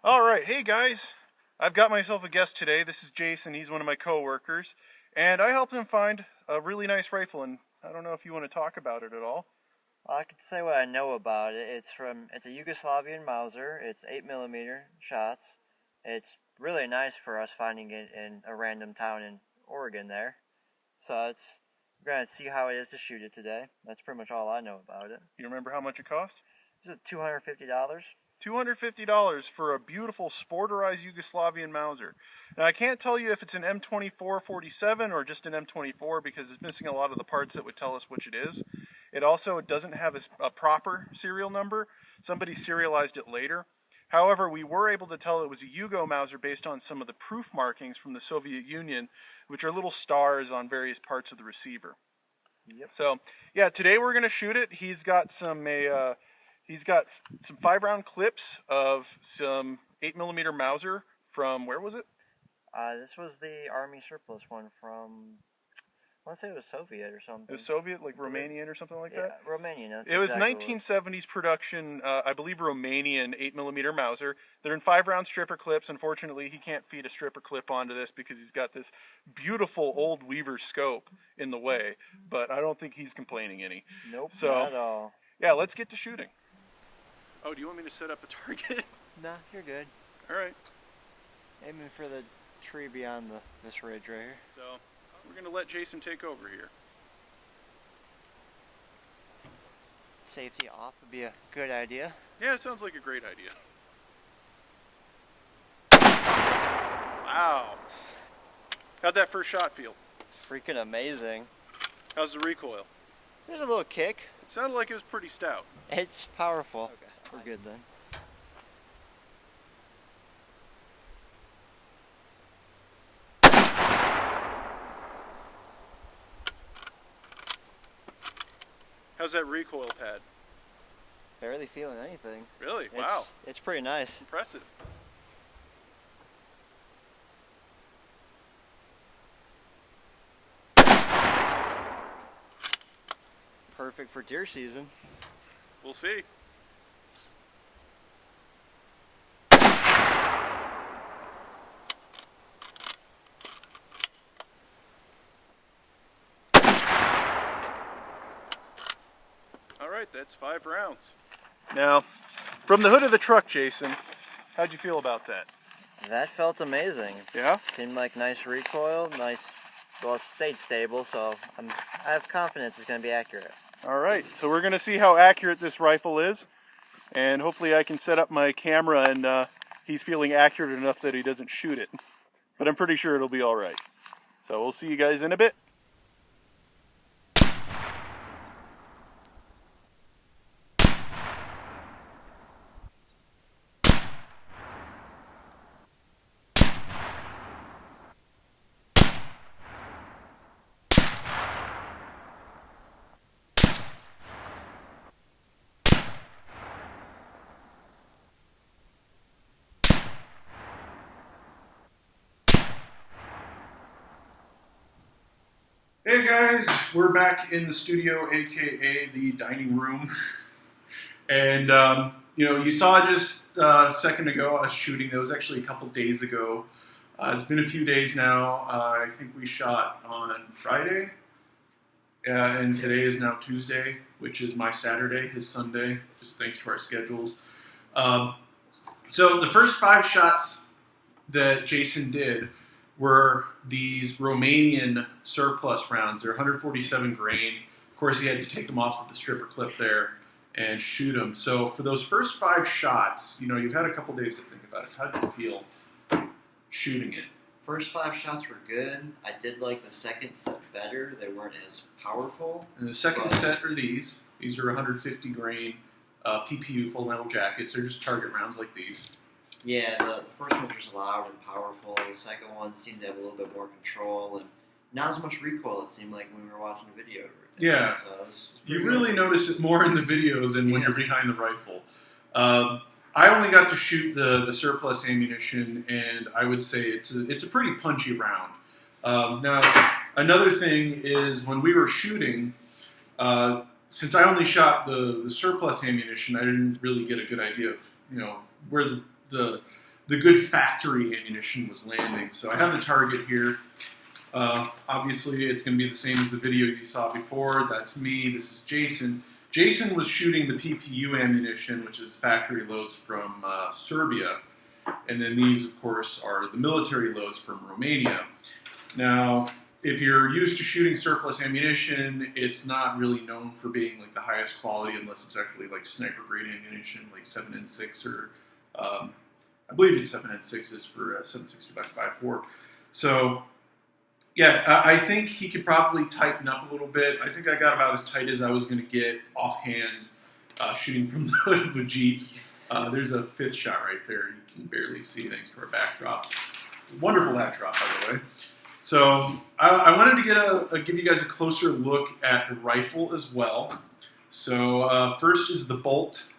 All right, hey guys, I've got myself a guest today. This is Jason. He's one of my coworkers, and I helped him find a really nice rifle. And I don't know if you want to talk about it at all. Well, I can say what I know about it. It's a Yugoslavian Mauser. It's 8mm shots. It's really nice for us finding it in a random town in Oregon there. So we're gonna see how it is to shoot it today. That's pretty much all I know about it. You remember how much it cost? It's $250. $250 for a beautiful sporterized Yugoslavian Mauser. Now I can't tell you if it's an M24-47 or just an M24 because it's missing a lot of the parts that would tell us which it is. It doesn't have a proper serial number. Somebody serialized it later. However, we were able to tell it was a Yugo Mauser based on some of the proof markings from the Soviet Union, which are little stars on various parts of the receiver. Yep. So, yeah, today we're going to shoot it. He's got some 5-round clips of some 8mm Mauser from, where was it? This was the Army surplus one from, I want to say it was Soviet or something. It was Soviet, like Romanian or something like that? Yeah, Romanian. That's it was exactly 1970s production, I believe Romanian 8mm Mauser. They're in 5-round stripper clips. Unfortunately, he can't feed a stripper clip onto this because he's got this beautiful old Weaver scope in the way. But I don't think he's complaining any. Nope, so, not at all. Yeah, let's get to shooting. Oh, do you want me to set up a target? Nah, you're good. All right. Aiming for the tree beyond this ridge right here. So, we're going to let Jason take over here. Safety off would be a good idea. Yeah, it sounds like a great idea. Wow. How'd that first shot feel? Freaking amazing. How's the recoil? There's a little kick. It sounded like it was pretty stout. It's powerful. Okay. We're good then. How's that recoil pad? Barely feeling anything. Really? Wow. It's pretty nice. Impressive. Perfect for deer season. We'll see. All right, that's 5 rounds. Now, from the hood of the truck, Jason, how'd you feel about that? That felt amazing. Yeah? Seemed like nice recoil, nice. Well, it stayed stable, so I have confidence it's going to be accurate. All right, so we're going to see how accurate this rifle is, and hopefully I can set up my camera and he's feeling accurate enough that he doesn't shoot it. But I'm pretty sure it'll be all right. So we'll see you guys in a bit. Hey guys, we're back in the studio, aka the dining room. And you saw just a second ago us shooting. That was actually a couple days ago. It's been a few days now. I think we shot on Friday, and today is now Tuesday, which is my Saturday, his Sunday, just thanks to our schedules. So the first 5 shots that Jason did were these Romanian surplus rounds. They're 147 grain. Of course, he had to take them off of the stripper clip there and shoot them. So for those first 5 shots, you've had a couple days to think about it. How did you feel shooting it? First 5 shots were good. I did like the second set better. They weren't as powerful. And the second set are these. These are 150 grain PPU full metal jackets. They're just target rounds like these. Yeah, the first one was just loud and powerful. The second one seemed to have a little bit more control and not as much recoil, it seemed like when we were watching the video. Yeah, so you really notice it more in the video than when you're behind the rifle. I only got to shoot the surplus ammunition, and I would say it's a pretty punchy round. Now, another thing is when we were shooting, since I only shot the surplus ammunition, I didn't really get a good idea of where the the good factory ammunition was landing. So I have the target here. Obviously, it's going to be the same as the video you saw before. That's me. This is Jason. Jason was shooting the PPU ammunition, which is factory loads from Serbia. And then these, of course, are the military loads from Romania. Now, if you're used to shooting surplus ammunition, it's not really known for being like the highest quality unless it's actually like sniper grade ammunition, like 7N6 or I believe it's 7N6 is for 7.62 by 5.4. So, yeah, I think he could probably tighten up a little bit. I think I got about as tight as I was going to get offhand shooting from the hood of a Jeep. There's a fifth shot right there. You can barely see thanks to our backdrop. Wonderful backdrop, by the way. So I wanted to give you guys a closer look at the rifle as well. So first is the bolt.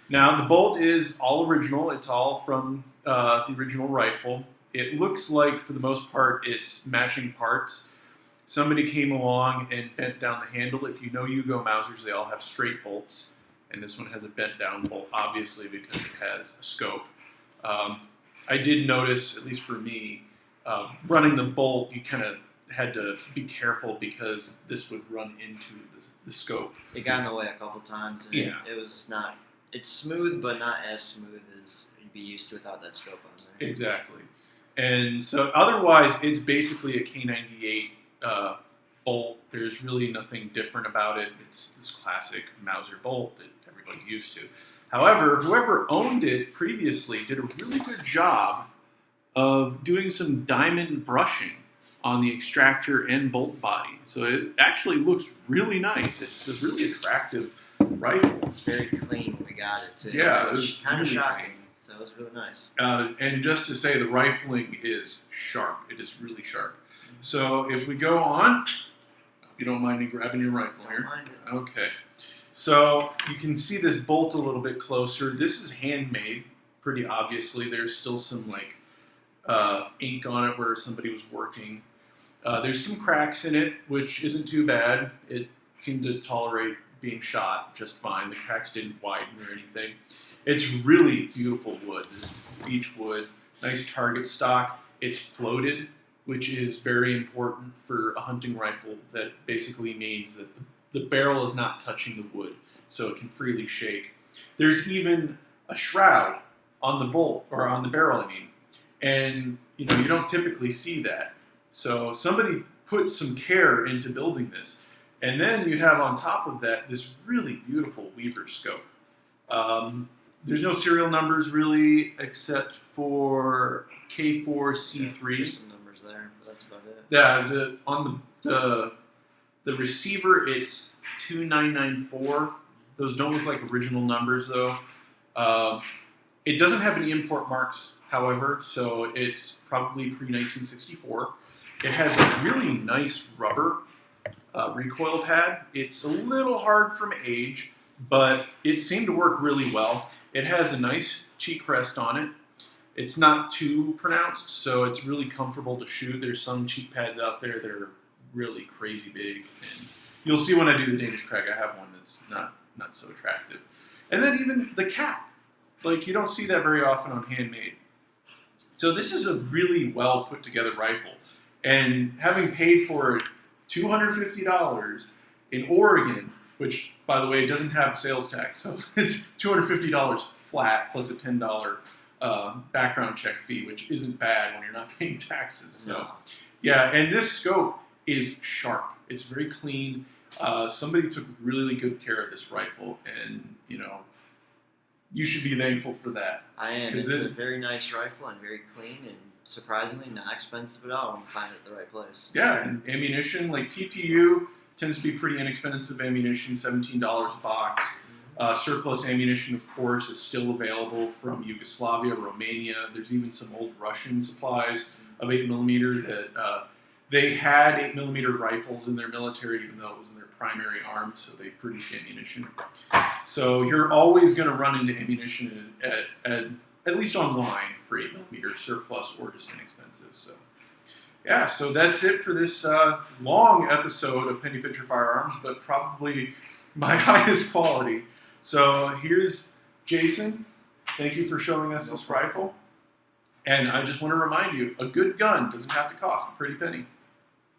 Now the bolt is all original. It's all from the original rifle. It looks like, for the most part, it's matching parts. Somebody came along and bent down the handle. If you know Yugo Mausers, they all have straight bolts. And this one has a bent down bolt, obviously, because it has a scope. I did notice, at least for me, running the bolt, you kind of had to be careful because this would run into the scope. It got in the way a couple times. And Yeah. It was not, it's smooth, but not as smooth as you'd be used to without that scope on there. Exactly. And so otherwise, it's basically a K98 bolt. There's really nothing different about it. It's this classic Mauser bolt that everybody's used to. However, whoever owned it previously did a really good job of doing some diamond brushing on the extractor and bolt body. So it actually looks really nice. It's a really attractive rifle. It's very clean when we got it, too. Yeah, it was kind of really shocking. clean. So it was really nice. And just to say, the rifling is sharp. It is really sharp. So if we go on, if you don't mind me grabbing your rifle here. Don't mind it. Okay. So you can see this bolt a little bit closer. This is handmade, pretty obviously. There's still some like ink on it where somebody was working. There's some cracks in it, which isn't too bad. It seemed to tolerate being shot just fine. The cracks didn't widen or anything. It's really beautiful wood. It's beech wood, nice target stock. It's floated, which is very important for a hunting rifle. That basically means that the barrel is not touching the wood, so it can freely shake. There's even a shroud on the bolt, or on the barrel, I mean. And, you know, you don't typically see that. So somebody put some care into building this. And then you have on top of that this really beautiful Weaver scope. There's no serial numbers really, except for K4C3. There's some numbers there, but that's about it. Yeah, on the receiver, it's 2994. Those don't look like original numbers, though. It doesn't have any import marks, however, so it's probably pre-1964. It has a really nice rubber recoil pad. It's a little hard from age, but it seemed to work really well. It has a nice cheek rest on it. It's not too pronounced, so it's really comfortable to shoot. There's some cheek pads out there that are really crazy big, and you'll see when I do the Danish Craig, I have one that's not so attractive. And then even the cap. Like, you don't see that very often on handmade. So this is a really well put together rifle. And having paid for it $250 in Oregon, which, by the way, doesn't have sales tax, so it's $250 flat plus a $10 background check fee, which isn't bad when you're not paying taxes. So, No. yeah, and this scope is sharp. It's very clean. Somebody took really good care of this rifle, and, you know, you should be thankful for that. I am. 'Cause It's a very nice rifle and very clean and surprisingly not expensive at all when you find it at the right place. Yeah, and ammunition, like PPU tends to be pretty inexpensive ammunition, $17 a box. Surplus ammunition, of course, is still available from Yugoslavia, Romania. There's even some old Russian supplies of 8mm that they had 8mm rifles in their military, even though it wasn't their primary arm, so they produced ammunition. So you're always going to run into ammunition at least online for 8mm surplus or just inexpensive. So yeah, so that's it for this long episode of Penny Picture Firearms, but probably my highest quality. So here's Jason. Thank you for showing us this rifle. And I just want to remind you, a good gun doesn't have to cost a pretty penny.